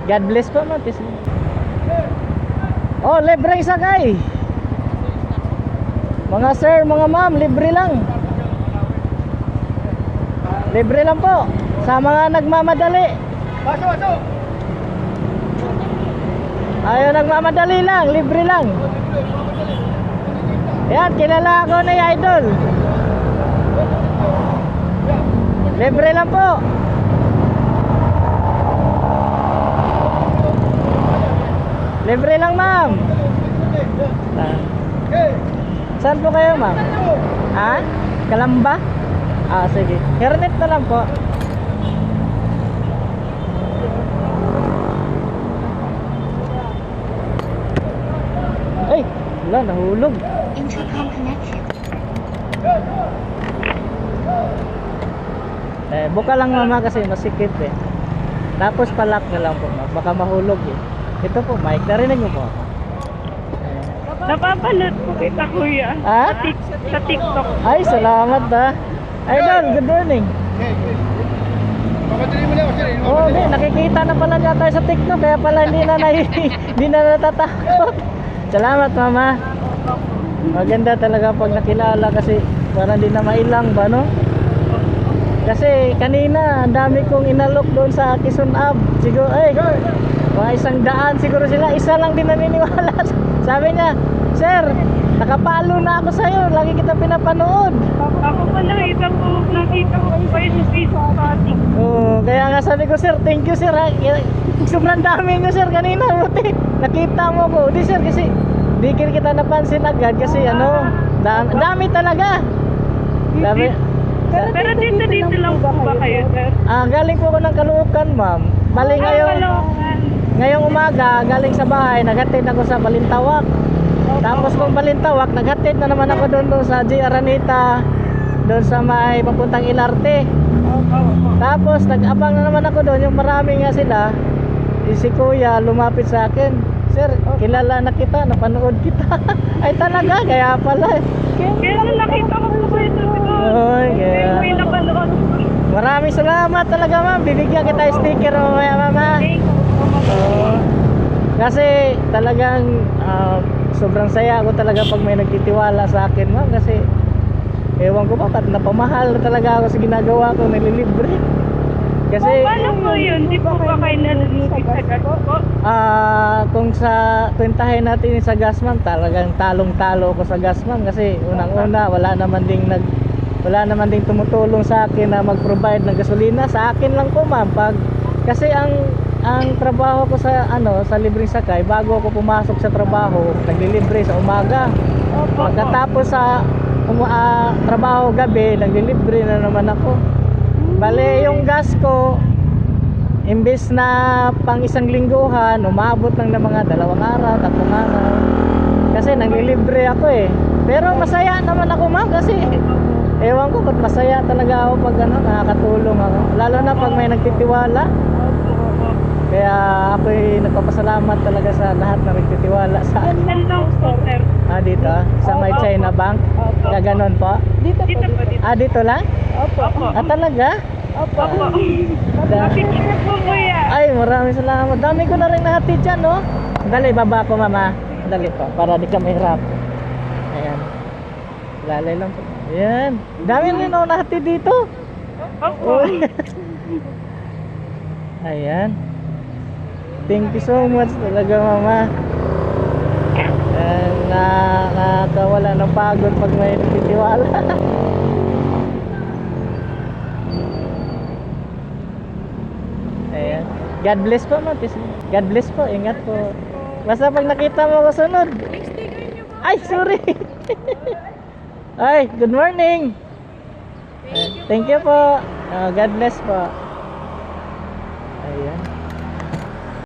God bless po ma'am. Oh, libreng sakay. Mga sir, mga ma'am, libre lang. Libre lang po sa mga nagmamadali. Ayaw nagmamadali lang, libre lang. Yan, kilala ako na yung idol. Libre lang po. Libre lang ma'am. Saan po kayo ma'am? Ha? Kalamba? Ah, sige. Hernet na lang po. Ay, wala, nahulog. Intercom connection. Buka lang mama kasi masikip eh. Tapos palak na lang po ma'am. Baka mahulog eh. Ito po, mic. Narinig mo po ako. Napapanood po kita kuya. Ha? Sa TikTok. Ay, salamat ha. Idol, good morning. Oh, hindi, nakikita na pala niya tayo sa TikTok. Kaya pala hindi na natatakot. Salamat mama. Maganda talaga pag nakilala kasi parang hindi na mailang ba no? Kasi kanina ang dami kong inalok doon sa Quezon Ave. Siguro mga 100 siguro sila. Isa lang din naniniwala. Sabi niya, sir, nakapalo na ako sa'yo. Lagi kita pinapanood. Ako pa nakita ko kayo sa Facebook party. Oh, kaya nga sabi ko, sir, thank you sir ha. Sobrang dami nyo sir kanina. Buti nakita mo ko. Di sir kasi di kita napansin agad kasi dami talaga. Dami. Pero dito lang po ba kayo, sir? Galing po ako ng Caloocan, ma'am. Bali ngayong umaga, galing sa bahay, naghatid ako sa Balintawak. Tapos kung Balintawak, naghatid na naman ako doon sa J. Araneta, doon sa may papuntang Ilarte. Tapos nag-abang na naman ako doon, yung marami nga sila. Si Kuya lumapit sa akin, sir, kilala na kita, napanood kita. Ay talaga, kaya pala. Kaya nakita ko po kayo sa Oy, kaya. may napanood. Maraming salamat talaga ma'am. Bibigyan kita sticker mamaya mama. Kasi talagang sobrang saya ako talaga pag may nagtitiwala sa akin ma'am. Kasi ewan ko ba, napamahal na talaga ako sa ginagawa ko, nililibre. Kasi Paano po yun? Di po ba kayo nalulupit sa gas po? kung sa kwentahin natin sa gas ma'am, talagang talong-talo ko sa gas ma'am. Kasi unang-una wala naman ding tumutulong sa akin na mag-provide ng gasolina. Sa akin lang po ma'am. Kasi ang trabaho ko sa libreng sakay, bago ako pumasok sa trabaho, naglilibre sa umaga. Pagkatapos sa trabaho gabi, naglilibre na naman ako. Bale yung gas ko, imbes na pang isang lingguhan, umabot lang ng mga 2 araw, 3 araw. Kasi naglilibre ako eh. Pero masaya naman ako ma'am kasi ewan ko ba't masaya talaga ako pag nakakatulong ako. Lalo na pag may nagtitiwala. Kaya ako'y nagpapasalamat talaga sa lahat na nagtitiwala sa akin. Hello po, sir. Dito? Sa may China Bank? Kaya ganon po? Dito po. Dito lang? Opo. Talaga? Opo. Mapipicture po kuya. Ay, maraming salamat. Dami ko na rin nahatid dyan, no? Dali, baba ko mama. Dali po, para di ka mahirap. Ayan. Lalay lang po. Ayan. Dami rin ako nahatid dito. Opo. Ayan. Thank you so much talaga mama. Nakakawala ng pagod pag may nagtitiwala. Ayan. God bless po ma'am. God bless po. Ingat po. Basta pag nakita mo ako sunod. Ay, sorry. Ay, good morning. Thank you po. God bless po. Ayan.